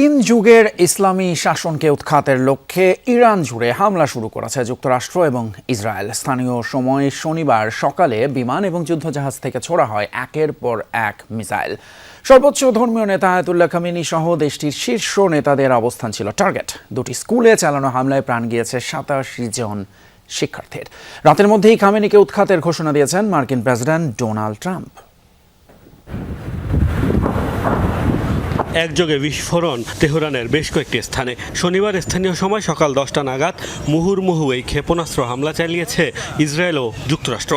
তিন যুগের ইসলামী শাসনকে উৎখাতের লক্ষ্যে ইরান জুড়ে হামলা শুরু করেছে যুক্তরাষ্ট্র এবং ইসরায়েল। স্থানীয় সময় শনিবার সকালে বিমান এবং যুদ্ধজাহাজ থেকে ছোড়া হয় একের পর এক মিসাইল। সর্বোচ্চ ধর্মীয় নেতা আয়াতুল্লাহ খামেনি সহ দেশটির শীর্ষ নেতাদের অবস্থান ছিল টার্গেট। দুটি স্কুলে চালানো হামলায় প্রাণ গিয়েছে ৮৭ জন শিক্ষার্থীর। রাতের মধ্যেই খামেনিকে উৎখাতের ঘোষণা দিয়েছেন মার্কিন প্রেসিডেন্ট ডোনাল্ড ট্রাম্প। একযোগে বিস্ফোরণ তেহরানের বেশ কয়েকটি স্থানে। শনিবার স্থানীয় সময় সকাল 10টা নাগাদ মুহুর্মুহু এই ক্ষেপণাস্ত্র হামলা চালিয়েছে ইসরায়েল ও যুক্তরাষ্ট্র।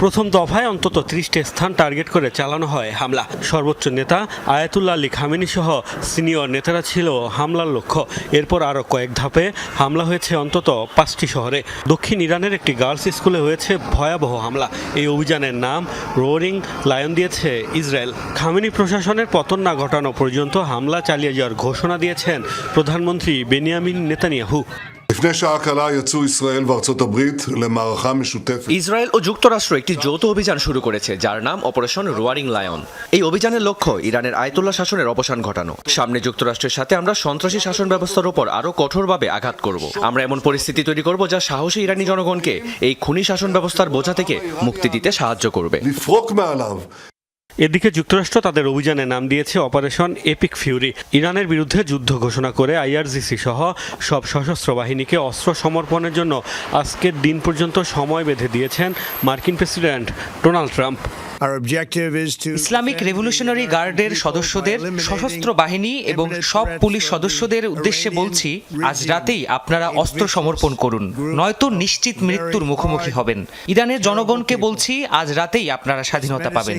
প্রথম দফায় অন্তত 30টি স্থান টার্গেট করে চালানো হয় হামলা। সর্বোচ্চ নেতা আয়াতুল্লাহ আলী খামেনি সহ সিনিয়র নেতারা ছিল হামলার লক্ষ্য। এরপর আরও কয়েক ধাপে হামলা হয়েছে অন্তত 5টি শহরে। দক্ষিণ ইরানের একটি গার্লস স্কুলে হয়েছে ভয়াবহ হামলা। এই অভিযানের নাম রোয়ারিং লায়ন দিয়েছে ইসরায়েল। খামেনি প্রশাসনের পতন না ঘটানো পর্যন্ত হামলা চালিয়ে যাওয়ার ঘোষণা দিয়েছেন প্রধানমন্ত্রী বেনিয়ামিন নেতানিয়াহু। ইসরায়েল ও যুক্তরাষ্ট্র একটি যৌথ অভিযান শুরু করেছে যার নাম অপারেশন রোয়ারিং লায়ন। এই অভিযানের লক্ষ্য ইরানের আয়াতুল্লাহ শাসনের অবসান ঘটানো। সামনে যুক্তরাষ্ট্রের সাথে আমরা সন্ত্রাসী শাসন ব্যবস্থার উপর আরও কঠোরভাবে আঘাত করব। আমরা এমন পরিস্থিতি তৈরি করব যা সাহসী ইরানি জনগণকে এই খুনি শাসন ব্যবস্থার বোঝা থেকে মুক্তি দিতে সাহায্য করবে। এদিকে যুক্তরাষ্ট্র তাদের অভিযানের নাম দিয়েছে অপারেশন এপিক ফিউরি। ইরানের বিরুদ্ধে যুদ্ধ ঘোষণা করে আইআরজিসি সহ সব সশস্ত্র বাহিনীকে অস্ত্র সমর্পণের জন্য আজকের দিন পর্যন্ত সময় বেঁধে দিয়েছেন মার্কিন president Donald Trump. Islamic revolutionary গার্ডের সদস্যদের, সশস্ত্র বাহিনী এবং সব পুলিশ সদস্যদের উদ্দেশ্যে বলছি, আজ রাতেই আপনারা অস্ত্র সমর্পণ করুন, নয়তো নিশ্চিত মৃত্যুর মুখোমুখি হবেন। ইরানের জনগণকে বলছি, আজ রাতেই আপনারা স্বাধীনতা পাবেন।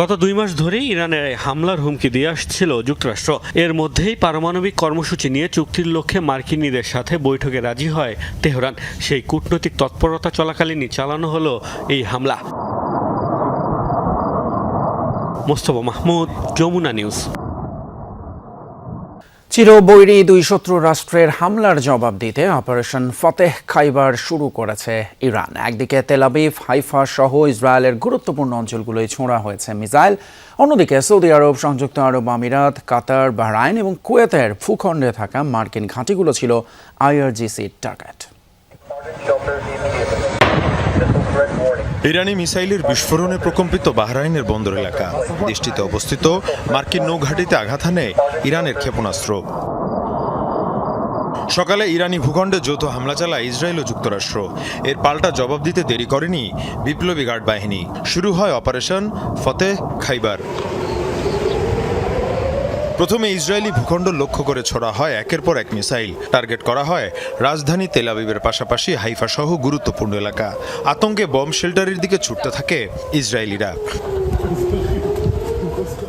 গত 2 মাস ধরেই ইরানের হামলার হুমকি দিয়ে আসছিল যুক্তরাষ্ট্র। এর মধ্যেই পারমাণবিক কর্মসূচি নিয়ে চুক্তির লক্ষ্যে মার্কিনীদের সাথে বৈঠকে রাজি হয় তেহরান। সেই কূটনৈতিক তৎপরতা চলাকালীনই চালানো হলো এই হামলা। মোস্তফা মাহমুদ, যমুনা নিউজ। চিরবৈরী দুই শত্রু রাষ্ট্রের হামলার জবাব দিতে অপারেশন ফতেহ খাইবার শুরু করেছে ইরান। একদিকে তেল আবিব, হাইফা সহ ইসরায়েলের গুরুত্বপূর্ণ অঞ্চলগুলোয় ছোঁড়া হয়েছে মিসাইল। অন্যদিকে সৌদি আরব, সংযুক্ত আরব আমিরাত, কাতার, বাহরাইন এবং কুয়েতের ভূখণ্ডে থাকা মার্কিন ঘাঁটিগুলো ছিল আইআরজিসির টার্গেট। ইরানি মিসাইলের বিস্ফোরণে প্রকম্পিত বাহরাইনের বন্দর এলাকা। দেশটিতে অবস্থিত মার্কিন নৌঘাঁটিতে আঘাত হানে ইরানের ক্ষেপণাস্ত্র। সকালে ইরানি ভূখণ্ডে যৌথ হামলা চালায় ইসরায়েল ও যুক্তরাষ্ট্র। এর পাল্টা জবাব দিতে দেরি করেনি বিপ্লবী গার্ড বাহিনী। শুরু হয় অপারেশন ফতেহ খাইবার। প্রথমে ইসরায়েলি ভূখণ্ড লক্ষ্য করে ছোড়া হয় একের পর এক মিসাইল। টার্গেট করা হয় রাজধানী তেল আবিবের পাশাপাশি হাইফা সহ গুরুত্বপূর্ণ এলাকা। আতঙ্কে বম শেল্টারের দিকে ছুটতে থাকে ইসরায়েলিরা।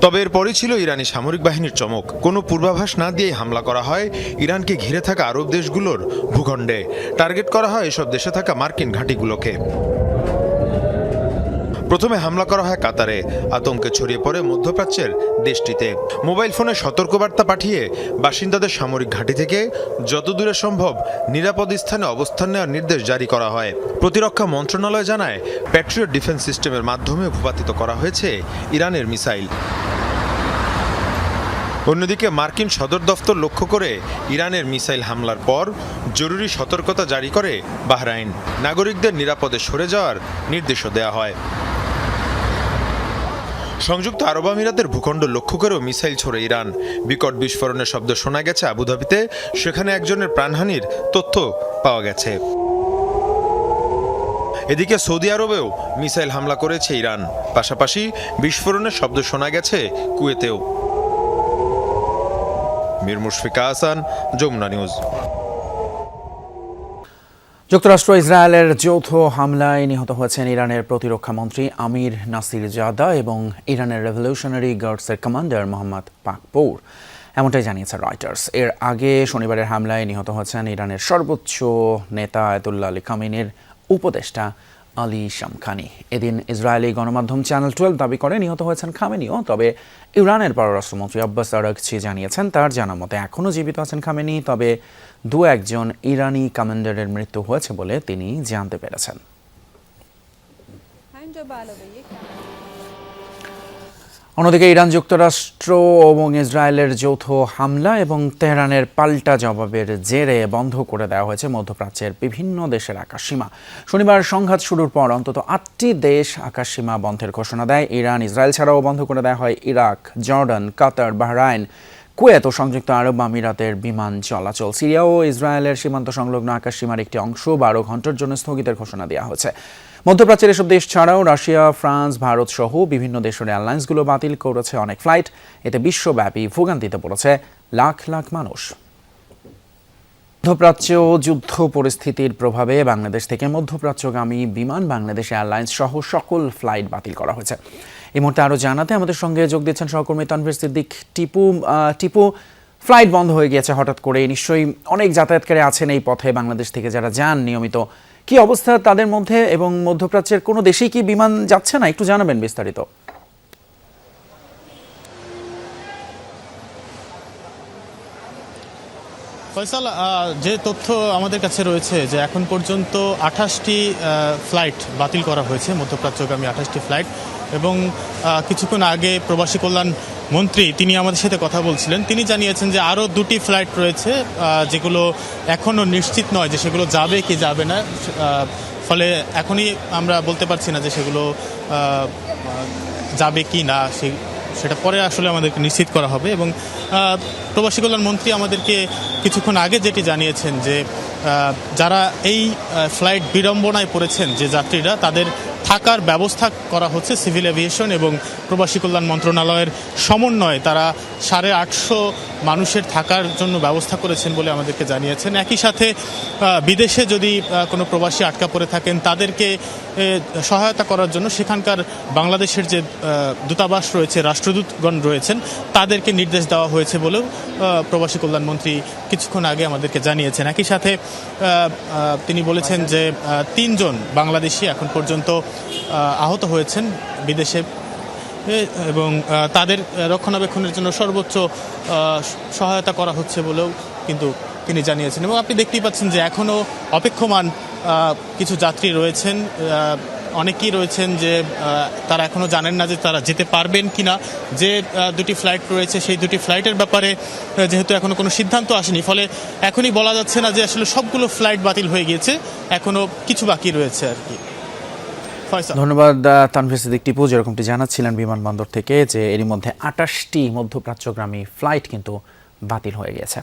তবে এরপরই ছিল ইরানি সামরিক বাহিনীর চমক। কোনো পূর্বাভাস না দিয়ে হামলা করা হয় ইরানকে ঘিরে থাকা আরব দেশগুলোর ভূখণ্ডে। টার্গেট করা হয় এসব দেশে থাকা মার্কিন ঘাঁটিগুলোকে। প্রথমে হামলা করা হয় কাতারে। আতঙ্কে ছড়িয়ে পড়ে মধ্যপ্রাচ্যের দেশটিতে। মোবাইল ফোনে সতর্কবার্তা পাঠিয়ে বাসিন্দাদের সামরিক ঘাঁটি থেকে যত দূরে সম্ভব নিরাপদ স্থানে অবস্থান নেওয়ার নির্দেশ জারি করা হয়। প্রতিরক্ষা মন্ত্রণালয় জানায়, প্যাট্রিয়ট ডিফেন্স সিস্টেমের মাধ্যমে ভূপাতিত করা হয়েছে ইরানের মিসাইল। অন্যদিকে মার্কিন সদর দফতর লক্ষ্য করে ইরানের মিসাইল হামলার পর জরুরি সতর্কতা জারি করে বাহরাইন। নাগরিকদের নিরাপদে সরে যাওয়ার নির্দেশও দেওয়া হয়। সংযুক্ত আরব আমিরাতের ভূখণ্ড লক্ষ্য করেও মিসাইল ছোড়ে ইরান। বিকট বিস্ফোরণের শব্দ শোনা গেছে আবুধাবিতে। সেখানে একজনের প্রাণহানির তথ্য পাওয়া গেছে। এদিকে সৌদি আরবেও মিসাইল হামলা করেছে ইরান। পাশাপাশি বিস্ফোরণের শব্দ শোনা গেছে কুয়েতেও। মীর মুশফিকা হাসান, যমুনা নিউজ। যুক্তরাষ্ট্র ইসরায়েলের যৌথ হামলায় নিহত হয়েছেন ইরানের প্রতিরক্ষা মন্ত্রী আমির নাসির জাদা এবং ইরানের রেভলিউশনারি গার্ডসের কমান্ডার মোহাম্মদ পাকপৌর। এমনটাই জানিয়েছে রয়টার্স। এর আগে শনিবারের হামলায় নিহত হয়েছেন ইরানের সর্বোচ্চ নেতা আয়াতুল্লাহ আলী খামেনির উপদেষ্টা আলী শামখানি। এদিন ইসরায়েলি গণমাধ্যম চ্যানেল 12 দাবি করে নিহত হয়েছেন খামেনিও। তবে ইরানের পররাষ্ট্রমন্ত্রী আব্বাস আরাগচি জানিয়েছেন, তার জানা মতে এখনও জীবিত আছেন খামেনি। তবে 2-1 ইরানি কমান্ডারের মৃত্যু হয়েছে বলে তিনি জানতে পেরেছেন। অন্যদিকে ইরান, যুক্তরাষ্ট্র এবং ইসরায়েলের যৌথ হামলা এবং তেহরানের পাল্টা জবাবের জেরে বন্ধ করে দেওয়া হয়েছে মধ্যপ্রাচ্যের বিভিন্ন দেশের আকাশসীমা। শনিবার সংঘাত শুরুর পর অন্তত 8টি দেশ আকাশসীমা বন্ধের ঘোষণা দেয়। ইরান, ইসরায়েল ছাড়াও বন্ধ করে দেওয়া হয় ইরাক, জর্ডান, কাতার, বাহরাইন, কুয়েত ও সংযুক্ত আরব আমিরাতের বিমান চলাচল। সিরিয়া ও ইসরায়েলের সীমান্ত সংলগ্ন আকাশসীমার একটি অংশ 12 ঘন্টার জন্য স্থগিতের ঘোষণা দেওয়া হয়েছে। মধ্যপ্রাচ্যের এসব দেশ ছাড়াও রাশিয়া, ফ্রান্স, ভারত সহ বিভিন্ন দেশের এয়ারলাইন্সগুলো বাতিল করেছে অনেক ফ্লাইট। এতে বিশ্বব্যাপী ভোগান্তিতে পড়েছে লাখ লাখ মানুষ। মধ্যপ্রাচ্য যুদ্ধ পরিস্থিতির প্রভাবে বাংলাদেশ থেকে মধ্যপ্রাচ্যগামী বিমান বাংলাদেশ এয়ারলাইন্স সহ সকল ফ্লাইট বাতিল করা হয়েছে। এই মুহূর্তে আরও জানাতে আমাদের সঙ্গে যোগ দিচ্ছেন সহকর্মী তানভীর সিদ্দিক। টিপু, ফ্লাইট বন্ধ হয়ে গিয়েছে হঠাৎ করে, নিশ্চয়ই অনেক যাতায়াতকারী আছেন এই পথে বাংলাদেশ থেকে যারা যান নিয়মিত। কি অবস্থা তাদের মধ্যে এবং মধ্যপ্রাচ্যের কোনো দেশেই কি বিমান যাচ্ছে না, একটু জানাবেন বিস্তারিত। ফয়সাল, যে তথ্য আমাদের কাছে রয়েছে যে এখন পর্যন্ত 28টি ফ্লাইট বাতিল করা হয়েছে, মধ্যপ্রাচ্যগামী 28টি ফ্লাইট। এবং কিছুক্ষণ আগে প্রবাসী কল্যাণ মন্ত্রী তিনি আমাদের সাথে কথা বলছিলেন, তিনি জানিয়েছেন যে আরও 2টি ফ্লাইট রয়েছে যেগুলো এখনও নিশ্চিত নয় যে সেগুলো যাবে কি যাবে না। ফলে এখনই আমরা বলতে পারছি না যে সেগুলো যাবে কি না, সেটা পরে আসলে আমাদেরকে নিশ্চিত করা হবে। এবং প্রবাসী কল্যাণ মন্ত্রী আমাদেরকে কিছুক্ষণ আগে যেটি জানিয়েছেন যে যারা এই ফ্লাইট বিড়ম্বনায় পড়েছেন যে যাত্রীরা, তাদের থাকার ব্যবস্থা করা হচ্ছে। সিভিল এভিয়েশন এবং প্রবাসী কল্যাণ মন্ত্রণালয়ের সমন্বয়ে তারা 850 মানুষের থাকার জন্য ব্যবস্থা করেছেন বলে আমাদেরকে জানিয়েছেন। একই সাথে বিদেশে যদি কোনো প্রবাসী আটকা পড়ে থাকেন তাদেরকে সহায়তা করার জন্য সেখানকার বাংলাদেশের যে দূতাবাস রয়েছে, রাষ্ট্রদূতগণ রয়েছেন, তাদেরকে নির্দেশ দেওয়া হয়েছে বলেও প্রবাসী কল্যাণমন্ত্রী কিছুক্ষণ আগে আমাদেরকে জানিয়েছেন। একই সাথে তিনি বলেছেন যে 3 জন বাংলাদেশি এখন পর্যন্ত আহত হয়েছেন বিদেশে এবং তাদের রক্ষণাবেক্ষণের জন্য সর্বোচ্চ সহায়তা করা হচ্ছে বলেও কিন্তু তিনি জানিয়েছেন। এবং আপনি দেখতেই পাচ্ছেন যে এখনও অপেক্ষমান কিছু যাত্রী রয়েছেন, অনেকেই রয়েছেন যে তারা এখনও জানেন না যে তারা যেতে পারবেন কি না। যে 2টি ফ্লাইট রয়েছে সেই 2টি ফ্লাইটের ব্যাপারে যেহেতু এখনও কোনো সিদ্ধান্ত আসেনি, ফলে এখনই বলা যাচ্ছে না যে আসলে সবগুলো ফ্লাইট বাতিল হয়ে গিয়েছে, এখনও কিছু বাকি রয়েছে আর কি। ধন্যবাদ তানভীর সিদ্দিক। টিপু যেরকমটি জানাচ্ছিলেন বিমানবন্দর থেকে যে এরই মধ্যে 28টি মধ্যপ্রাচ্যগামী ফ্লাইট কিন্তু বাতিল হয়ে গেছে।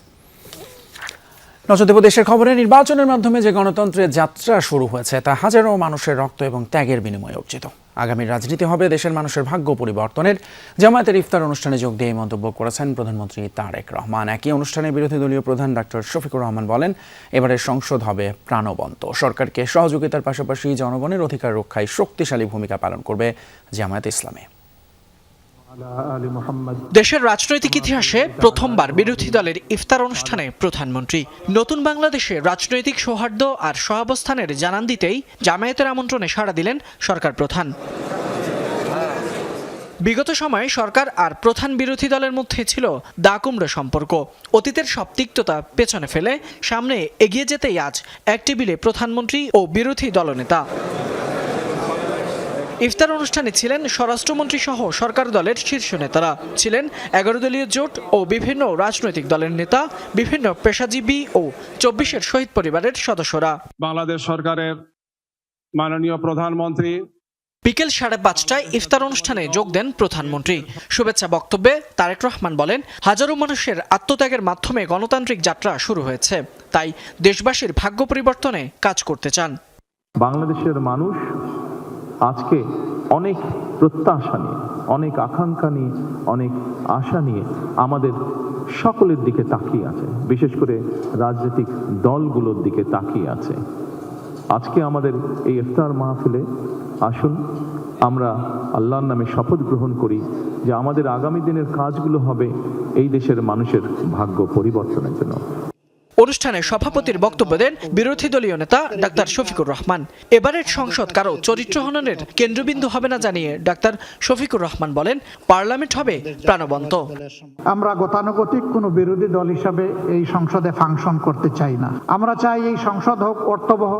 নজর দেব দেশের খবরে। নির্বাচনের মাধ্যমে যে গণতন্ত্রের যাত্রা শুরু হয়েছে তা হাজারো মানুষের রক্ত এবং ত্যাগের বিনিময়ে অর্জিত। আগামী রাজনীতি হবে দেশের মানুষের ভাগ্য পরিবর্তনের। জামায়াতের ইফতার অনুষ্ঠানে যোগ দিয়ে মন্তব্য করেছেন প্রধানমন্ত্রী তারেক রহমান। একই অনুষ্ঠানে বিরোধী দলীয় প্রধান ডক্টর শফিকুর রহমান বলেন, এবারের সংসদ হবে প্রাণবন্ত। সরকারকে সহযোগিতার পাশাপাশি জনগণের অধিকার রক্ষায় শক্তিশালী ভূমিকা পালন করবে জামায়াত ইসলামী। দেশের রাজনৈতিক ইতিহাসে প্রথমবার বিরোধী দলের ইফতার অনুষ্ঠানে প্রধানমন্ত্রী। নতুন বাংলাদেশে রাজনৈতিক সৌহার্দ্য আর সহাবস্থানের জানান দিতেই জামায়াতের আমন্ত্রণে সাড়া দিলেন সরকার প্রধান। বিগত সময়ে সরকার আর প্রধান বিরোধী দলের মধ্যে ছিল দা কুমড়ো সম্পর্ক। অতীতের সব তিক্ততা পেছনে ফেলে সামনে এগিয়ে যেতেই আজ এক টেবিলে প্রধানমন্ত্রী ও বিরোধী দলনেতা। ইফতার অনুষ্ঠানে ছিলেন স্বরাষ্ট্রমন্ত্রী সহ সরকার দলের শীর্ষ নেতারা, ছিলেন 11 দলীয় জোট ও বিভিন্ন রাজনৈতিক দলের নেতা, বিভিন্ন পেশাজীবী ও 24-এর শহীদ পরিবারের সদস্যরা। বাংলাদেশ সরকারের মাননীয় প্রধানমন্ত্রী। বিকেল 5:30টায় ইফতার অনুষ্ঠানে যোগ দেন প্রধানমন্ত্রী। শুভেচ্ছা বক্তব্যে তারেক রহমান বলেন, হাজারো মানুষের আত্মত্যাগের মাধ্যমে গণতান্ত্রিক যাত্রা শুরু হয়েছে, তাই দেশবাসীর ভাগ্য পরিবর্তনে কাজ করতে চান। বাংলাদেশের মানুষ আজকে অনেক প্রত্যাশা নিয়ে, অনেক আকাঙ্ক্ষা নিয়ে, অনেক আশা নিয়ে আমাদের সকলের দিকে তাকিয়ে আছে, বিশেষ করে রাজনৈতিক দলগুলোর দিকে তাকিয়ে আছে। আজকে আমাদের এই ইফতার মাহফিলে আসুন আমরা আল্লাহর নামে শপথ গ্রহণ করি যে আমাদের আগামী দিনের কাজগুলো হবে এই দেশের মানুষের ভাগ্য পরিবর্তনের জন্য। অনুষ্ঠানে সভাপতির বক্তব্য দেন বিরোধী দলীয় নেতা ডাক্তার শফিকুর রহমান। এবারের সংসদ কারো চরিত্র হননের কেন্দ্রবিন্দু হবে না জানিয়ে ডাক্তার শফিকুর রহমান বলেন, পার্লামেন্ট হবে প্রাণবন্ত। আমরা গতানুগতিক কোনো বিরোধী দল হিসাবে এই সংসদে ফাংশন করতে চাই না। আমরা চাই এই সংসদ হোক অর্থবহ,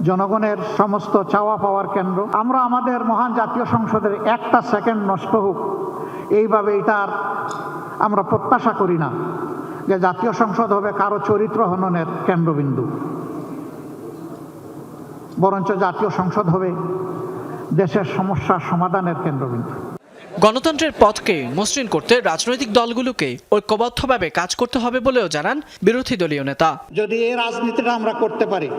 জনগণের সমস্ত চাওয়া পাওয়ার কেন্দ্র। আমরা আমাদের মহান জাতীয় সংসদের একটা সেকেন্ড নষ্ট হোক এইভাবে এটার আমরা প্রত্যাশা করি না যে জাতীয় সংসদ হবে কারো চরিত্র হননের কেন্দ্রবিন্দু। বরঞ্চ জাতীয় সংসদ হবে দেশের সমস্যার সমাধানের কেন্দ্রবিন্দু। গণতন্ত্রের পথকে মসৃণ করতে রাজনৈতিক দলগুলোকে ঐক্যবদ্ধভাবে কাজ করতে হবে বলেও জানান বিরোধী দলীয় নেতা। যদি এই রাজনীতিটা আমরা করতে পারি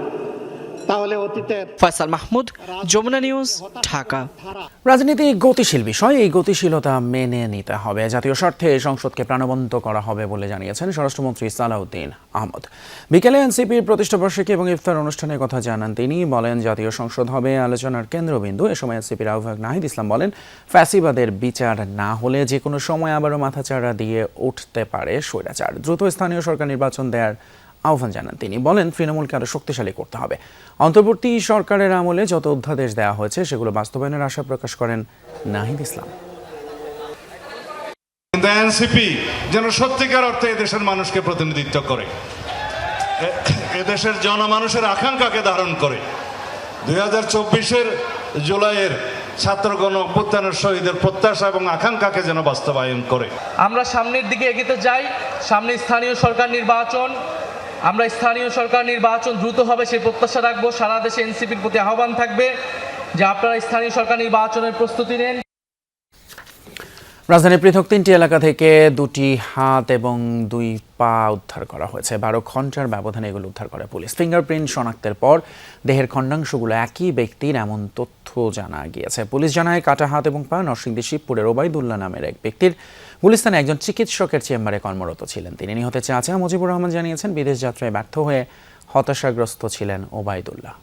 তাহলে অতীতের। ফয়সাল মাহমুদ, যমুনা নিউজ, ঢাকা। রাজনীতি গতিশীল বিষয়, এই গতিশীলতা মেনে নিতে হবে। জাতীয় স্বার্থে সংসদকে প্রাণবন্ত করা হবে বলে জানিয়েছেন স্বরাষ্ট্রমন্ত্রী সালাউদ্দিন আহমদ। বিকেলে এনসিপির প্রতিষ্ঠাবার্ষিকী এবং ইফতার অনুষ্ঠানের কথা জানান তিনি। বলেন, জাতীয় সংসদ হবে আলোচনার কেন্দ্রবিন্দু। এ সময় এনসিপির আহ্বায়ক নাহিদ ইসলাম বলেন, ফ্যাসিবাদের বিচার না হলে যে কোনো সময় আবারও মাথাচাড়া দিয়ে উঠতে পারে স্বৈরাচার। দ্রুত স্থানীয় সরকার নির্বাচন দেওয়ার আহ্বান জানান তিনি। বলেন, তৃণমূলকে আরো শক্তিশালী করতে হবে। অন্তর্বর্তী সরকারের আমলে যত অধ্যাদেশ দেওয়া হয়েছে সেগুলো বাস্তবায়নের আশা প্রকাশ করেন নাহিদ ইসলাম। কিন্তু এনসিপি যেন সত্যিকার অর্থে এদেশের মানুষকে প্রতিনিধিত্ব করে, এদেশের জনমানুষের আকাঙ্ক্ষাকে ধারণ করে। 2024-এর জুলাইয়ের ছাত্রগণ অভ্যুত্থানের শহীদের প্রত্যাশা এবং আকাঙ্ক্ষাকে যেন বাস্তবায়ন করে। আমরা সামনের দিকে এগিয়ে যাই। সামনে স্থানীয় সরকার নির্বাচন, আমরা স্থানীয় সরকার নির্বাচন দ্রুত হবে সেই প্রত্যাশা রাখবো। সারা দেশে এনসিপির প্রতি আহ্বান থাকবে যে আপনারা স্থানীয় সরকার নির্বাচনের প্রস্তুতি নেন। রাজধানীর পৃথক 3টি এলাকা থেকে 2টি হাত এবং 2 পা উদ্ধার করা হয়েছে। 12 ঘন্টার ব্যবধানে এগুলো উদ্ধার করে পুলিশ। ফিঙ্গারপ্রিন্ট শনাক্তের পর দেহের খণ্ডাংশগুলো একই ব্যক্তির এমন তথ্য জানা গিয়েছে। পুলিশ জানায়, কাটা হাত এবং পা নরসিংদী শিবপুরের ওবায়দুল্লাহ নামের এক ব্যক্তির। গুলিস্তানে একজন চিকিৎসকের চেম্বারে কর্মরত ছিলেন তিনি। নিহতের চাচা মুজিবুর রহমান জানিয়েছেন, বিদেশ যাত্রায় ব্যর্থ হয়ে হতাশাগ্রস্ত ছিলেন ওবায়দুল্লাহ।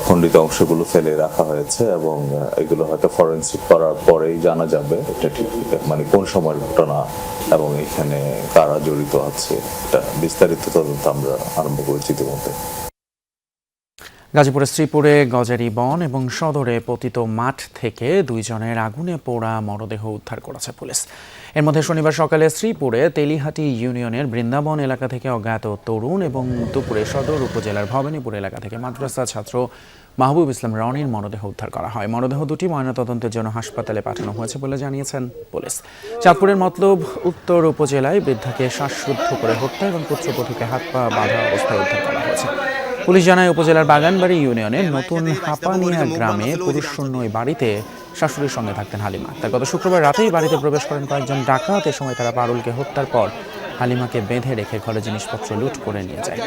খণ্ডিত অংশগুলো ফেলে রাখা হয়েছে এবং এগুলো হয়তো ফরেনসিক করার পরেই জানা যাবে এটা ঠিক মানে কোন সময়ের ঘটনা এবং এখানে কারা জড়িত আছে। এটা বিস্তারিত তদন্ত আমরা আরম্ভ করেছি ইতিমধ্যে। গাজীপুরের শ্রীপুরে গজারি বন এবং সদরে পতিত মাঠ থেকে 2 জনের আগুনে পোড়া মরদেহ উদ্ধার করেছে পুলিশ। এর মধ্যে শনিবার সকালে শ্রীপুরে তেলিহাটি ইউনিয়নের বৃন্দাবন এলাকা থেকে অজ্ঞাত তরুণ এবং দুপুরে সদর উপজেলার ভবানীপুর এলাকা থেকে মাদ্রাসা ছাত্র মাহবুব ইসলাম রনির মরদেহ উদ্ধার করা হয়। মরদেহ দুটি ময়নাতদন্তের জন্য হাসপাতালে পাঠানো হয়েছে বলে জানিয়েছেন পুলিশ। চাঁদপুরের মতলব উত্তর উপজেলায় বৃদ্ধাকে শ্বাসরুদ্ধ করে হত্যা এবং পুত্রবধূকে হাত পা বাঁধা অবস্থায় উদ্ধার করা হয়েছে। পুলিশ জানায়, উপজেলার বাগানবাড়ি ইউনিয়নের নতুন হাপানিয়া গ্রামে পুরুষশূন্য ওই বাড়িতে শাশুড়ির সঙ্গে থাকতেন হালিমা। তার গত শুক্রবার রাতেই বাড়িতে প্রবেশ করেন কয়েকজন ডাকাত। এ সময় তারা পারুলকে হত্যার পর হালিমাকে বেঁধে রেখে ঘরে জিনিসপত্র লুট করে নিয়ে যায়।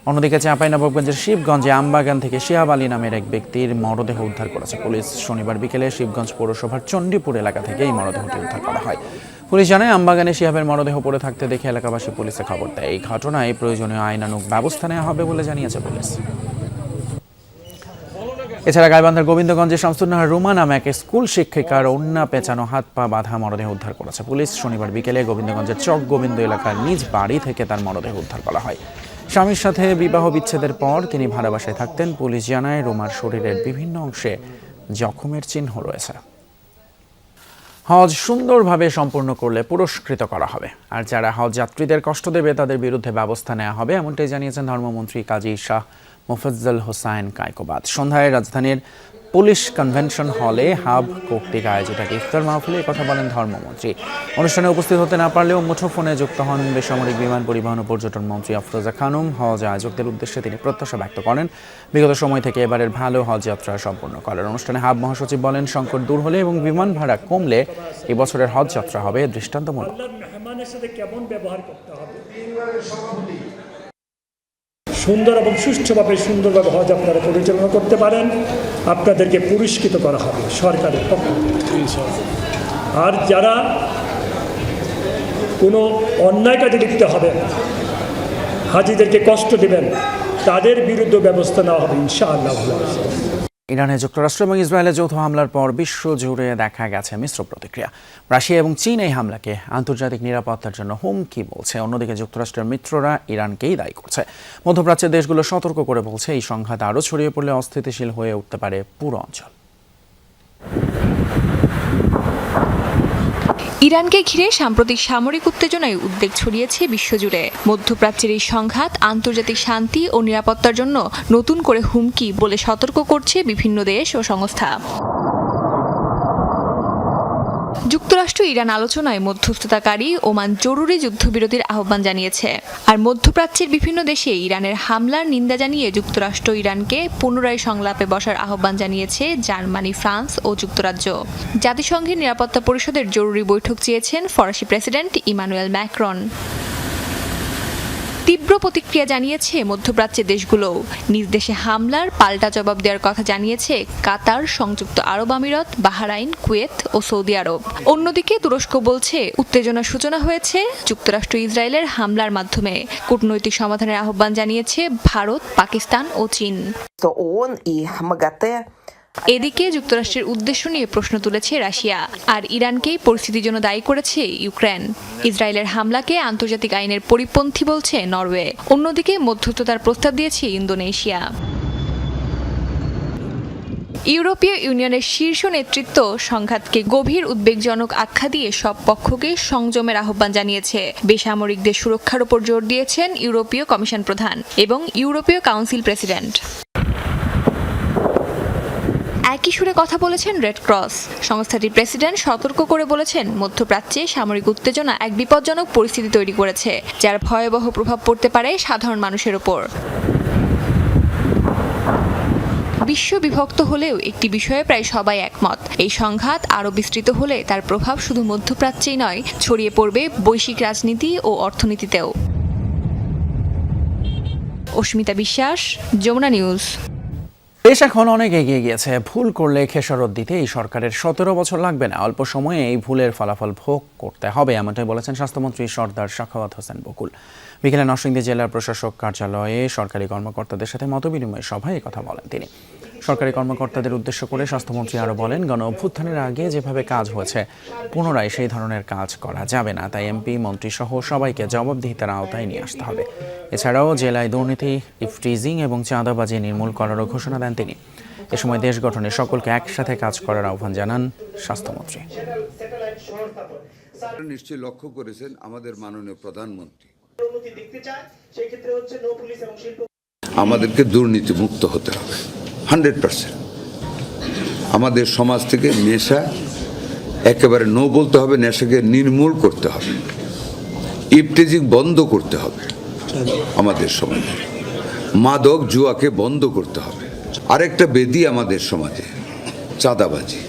অন্যদিকে চাঁপাইনবাবগঞ্জের শিবগঞ্জে আমবাগান থেকে শিহাব আলী নামের এক ব্যক্তির মরদেহ উদ্ধার করেছে পুলিশ। শনিবার বিকেলে শিবগঞ্জ পৌরসভার চণ্ডীপুর এলাকা থেকে এই মরদেহটি উদ্ধার করা হয়। পুলিশ জানায়, আমবাগানে শিহাবের মরদেহ পড়ে থাকতে দেখে এলাকাবাসী পুলিশে খবর দেয়। এই ঘটনায় প্রয়োজনীয় আইনানুগ ব্যবস্থা নেওয়া হবে বলে জানিয়েছে পুলিশ। এছাড়া গাইবান্ধার গোবিন্দগঞ্জে শামসুন্নাহার রুমা নামে এক স্কুল শিক্ষিকার ওড়না পেঁচানো হাত পা বাঁধা মরদেহ উদ্ধার করেছে পুলিশ। শনিবার বিকেলে গোবিন্দগঞ্জের চক গোবিন্দ এলাকার নিজ বাড়ি থেকে তার মরদেহ উদ্ধার করা হয়। স্বামীর সাথে বিবাহ বিচ্ছেদের পর তিনি ভাড়া বাসায় থাকতেন। পুলিশ জানায়, রুমার শরীরের বিভিন্ন অংশে জখমের চিহ্ন রয়েছে। হজ সুন্দরভাবে সম্পূর্ণ করলে পুরস্কৃত করা হবে, আর যারা হজ যাত্রীদের কষ্ট দেবে তাদের বিরুদ্ধে ব্যবস্থা নেওয়া হবে, এমনটাই জানিয়েছেন ধর্মমন্ত্রী কাজী শাহ মোফাজ্জল হোসাইন কায়কোবাদ। সন্ধ্যায় রাজধানীর পুলিশ কনভেনশন হলে হাব কর্তৃক আয়োজিত এক ইফতার মাহফিলে কথা বলেন ধর্মমন্ত্রী। অনুষ্ঠানে উপস্থিত হতে না পারলেও মুঠোফোনে যুক্ত হন বেসামরিক বিমান পরিবহন ও পর্যটন মন্ত্রী আফরোজা খানম। হজ আয়োজকদের উদ্দেশ্যে তিনি প্রত্যাশা ব্যক্ত করেন বিগত সময় থেকে এবারের ভালো হজ যাত্রা সম্পন্ন করার। অনুষ্ঠানে হাব মহাসচিব বলেন, সংকট দূর হলে এবং বিমান ভাড়া কমলে এই বছরের হজ যাত্রা হবে দৃষ্টান্তমূলক। সুন্দর এবং সুষ্ঠুভাবে সুন্দরভাবে হজ আপনারা পরিচালনা করতে পারেন, আপনাদেরকে পুরস্কৃত করা হবে সরকারের পক্ষ থেকে। আর যারা কোনো অন্যায় কাজে লিপ্ত হবে, হাজিদেরকে কষ্ট দেবেন, তাদের বিরুদ্ধে ব্যবস্থা নেওয়া হবে ইনশাআল্লাহ। ইরানে যুক্তরাষ্ট্র এবং ইসরায়েলের যৌথ হামলার পর বিশ্বজুড়ে দেখা গেছে মিশ্র প্রতিক্রিয়া। রাশিয়া এবং চীন এই হামলাকে আন্তর্জাতিক নিরাপত্তার জন্য হুমকি বলছে, অন্যদিকে যুক্তরাষ্ট্রের মিত্ররা ইরানকেই দায়ী করছে। মধ্যপ্রাচ্যের দেশগুলো সতর্ক করে বলছে এই সংঘাত আরও ছড়িয়ে পড়লে অস্থিতিশীল হয়ে উঠতে পারে পুরো অঞ্চল। ইরানকে ঘিরে সাম্প্রতিক সামরিক উত্তেজনায় উদ্বেগ ছড়িয়েছে বিশ্বজুড়ে। মধ্যপ্রাচ্যের এই সংঘাত আন্তর্জাতিক শান্তি ও নিরাপত্তার জন্য নতুন করে হুমকি বলে সতর্ক করছে বিভিন্ন দেশ ও সংস্থা। যুক্তরাষ্ট্র ইরান আলোচনায় মধ্যস্থতাকারী ওমান জরুরি যুদ্ধবিরতির আহ্বান জানিয়েছে। আর মধ্যপ্রাচ্যের বিভিন্ন দেশে ইরানের হামলার নিন্দা জানিয়ে যুক্তরাষ্ট্র ইরানকে পুনরায় সংলাপে বসার আহ্বান জানিয়েছে জার্মানি, ফ্রান্স ও যুক্তরাজ্য। জাতিসংঘের নিরাপত্তা পরিষদের জরুরি বৈঠক চেয়েছেন ফরাসি প্রেসিডেন্ট ইমানুয়েল ম্যাক্রন। তীব্র প্রতিক্রিয়া জানিয়েছে মধ্যপ্রাচ্যের দেশগুলোও। নিজ দেশে হামলার পাল্টা জবাব দেওয়ার কথা জানিয়েছে কাতার, সংযুক্ত আরব আমিরাত, বাহরাইন, কুয়েত ও সৌদি আরব। অন্যদিকে তুরস্ক বলছে উত্তেজনার সূচনা হয়েছে যুক্তরাষ্ট্র ইসরায়েলের হামলার মাধ্যমে। কূটনৈতিক সমাধানের আহ্বান জানিয়েছে ভারত, পাকিস্তান ও চীন। এদিকে যুক্তরাষ্ট্রের উদ্দেশ্য নিয়ে প্রশ্ন তুলেছে রাশিয়া, আর ইরানকেই পরিস্থিতির জন্য দায়ী করেছে ইউক্রেন। ইসরায়েলের হামলাকে আন্তর্জাতিক আইনের পরিপন্থী বলছে নরওয়ে। অন্যদিকে মধ্যস্থতার প্রস্তাব দিয়েছে ইন্দোনেশিয়া। ইউরোপীয় ইউনিয়নের শীর্ষ নেতৃত্ব সংঘাতকে গভীর উদ্বেগজনক আখ্যা দিয়ে সব পক্ষকে সংযমের আহ্বান জানিয়েছে। বেসামরিকদের সুরক্ষার উপর জোর দিয়েছেন ইউরোপীয় কমিশন প্রধান এবং ইউরোপীয় কাউন্সিল প্রেসিডেন্ট। একই সুরে কথা বলেছেন রেড ক্রস। সংস্থাটির প্রেসিডেন্ট সতর্ক করে বলেছেন মধ্যপ্রাচ্যে সামরিক উত্তেজনা এক বিপজ্জনক পরিস্থিতি তৈরি করেছে, যার ভয়াবহ প্রভাব পড়তে পারে সাধারণ মানুষের ওপর। বিশ্ব বিভক্ত হলেও একটি বিষয়ে প্রায় সবাই একমত, এই সংঘাত আরও বিস্তৃত হলে তার প্রভাব শুধু মধ্যপ্রাচ্যেই নয়, ছড়িয়ে পড়বে বৈশ্বিক রাজনীতি ও অর্থনীতিতেও। অস্মিতা বিশ্বাস, যমুনা নিউজ। দেশ এখন অনেক এগিয়ে গিয়েছে। ভুল করলে খেসারত দিতে এই সরকারের 17 বছর লাগবে না, অল্প সময়ে এই ভুলের ফলাফল ভোগ করতে হবে, এমনটাই বলেছেন স্বাস্থ্যমন্ত্রী সর্দার সাখাওয়াত হোসেন বকুল। বিকেলে নরসিংদী জেলার প্রশাসক কার্যালয়ে সরকারি কর্মকর্তাদের সাথে মতবিনিময় সভায় কথা বলেন তিনি। সরকারি কর্মকর্তাদের উদ্দেশ্য করে স্বাস্থ্যমন্ত্রী আরও বলেন, গণ অভ্যুত্থানের আগে যেভাবে কাজ হয়েছে পুনরায় সেই ধরনের কাজ করা যাবে না, তাই এমপি, মন্ত্রী সহ সবাইকে জবাবদিহিতার আওতায় নিয়ে আসতে হবে। এছাড়াও জেলায় দুর্নীতি, ইফটিজিং এবং চাঁদাবাজি নির্মূল করারও ঘোষণা দেন তিনি। এ সময় দেশ গঠনে সকলকে একসাথে কাজ করার আহ্বান জানান স্বাস্থ্যমন্ত্রী। নিশ্চয়ই লক্ষ্য করেছেন আমাদের মাননীয় প্রধানমন্ত্রী আমাদেরকে দুর্নীতি মুক্ত হতে হবে 100%। আমাদের সমাজ থেকে নেশা একেবারে নো বলতে হবে, নেশাকে নির্মূল করতে হবে, ইফটিজিং বন্ধ করতে হবে আমাদের সমাজে, মাদক জুয়াকে বন্ধ করতে হবে। আরেকটা বেদি আমাদের সমাজে চাঁদাবাজি।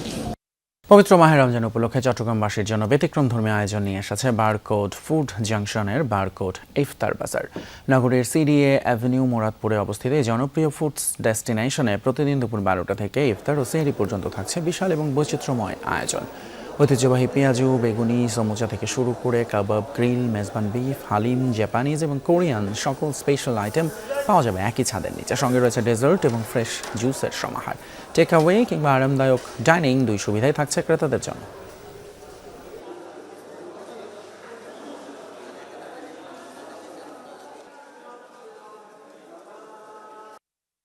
পবিত্র মাহে রমজান উপলক্ষে চট্টগ্রামবাসীর জন্য ব্যতিক্রমধর্মী আয়োজন নিয়ে এসেছে বারকোড ফুড জাংশনের বারকোড ইফতার বাজার। নগরের সিডিএ অ্যাভিনিউ মুরাদপুরে অবস্থিত এই জনপ্রিয় ফুডস ডেস্টিনেশনে প্রতিদিন দুপুর 12টা থেকে ইফতার ও সেহরি পর্যন্ত থাকছে বিশাল এবং বৈচিত্র্যময় আয়োজন। ঐতিহ্যবাহী পেঁয়াজু, বেগুনি, সমুচা থেকে শুরু করে কাবাব, গ্রিল, মেজবান বিফ, হালিম, জাপানিজ এবং কোরিয়ান সকল স্পেশাল আইটেম পাওয়া যাবে একই ছাদের নিচে। সঙ্গে রয়েছে ডেজার্ট এবং ফ্রেশ জুসের সমাহার। টেক অ্যাওয়ে কিংবা আরামদায়ক ডাইনিং, দুই সুবিধাই থাকছে ক্রেতাদের জন্য।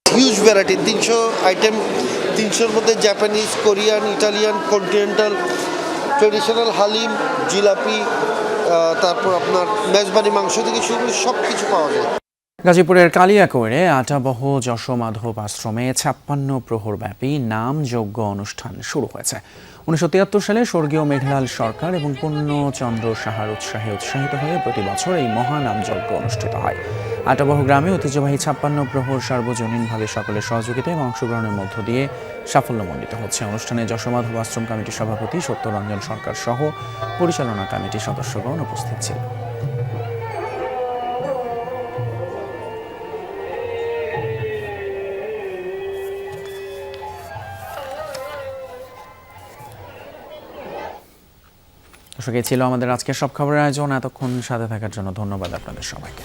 হিউজ ভ্যারাইটি, 300 আইটেম, 300-র মধ্যে Japanese, Korean, Italian, continental, traditional হালিম, জিলাপি, তারপর আপনার মেজবানি মাংস থেকে শুরু করে সব কিছু পাওয়া যায়। গাজীপুরের কালিয়াকৈরে আটাবহ যশোমাধব আশ্রমে 56 প্রহরব্যাপী নামযজ্ঞ অনুষ্ঠান শুরু হয়েছে। 1973 সালে স্বর্গীয় মেঘলাল সরকার এবং পূর্ণচন্দ্র সাহার উৎসাহে উৎসাহিত হয়ে প্রতি বছর এই মহানামযজ্ঞ অনুষ্ঠিত হয়। আটাবহ গ্রামে ঐতিহ্যবাহী 56 প্রহর সার্বজনীনভাবে সকলের সহযোগিতা এবং অংশগ্রহণের মধ্য দিয়ে সাফল্যমণ্ডিত হচ্ছে। অনুষ্ঠানে যশোমাধব আশ্রম কমিটির সভাপতি সত্যরঞ্জন সরকার সহ পরিচালনা কমিটির সদস্যগণ উপস্থিত ছিলেন। দর্শক, এই ছিল আমাদের আজকের সব খবরের আয়োজন। এতক্ষণ সাথে থাকার জন্য ধন্যবাদ আপনাদের সবাইকে।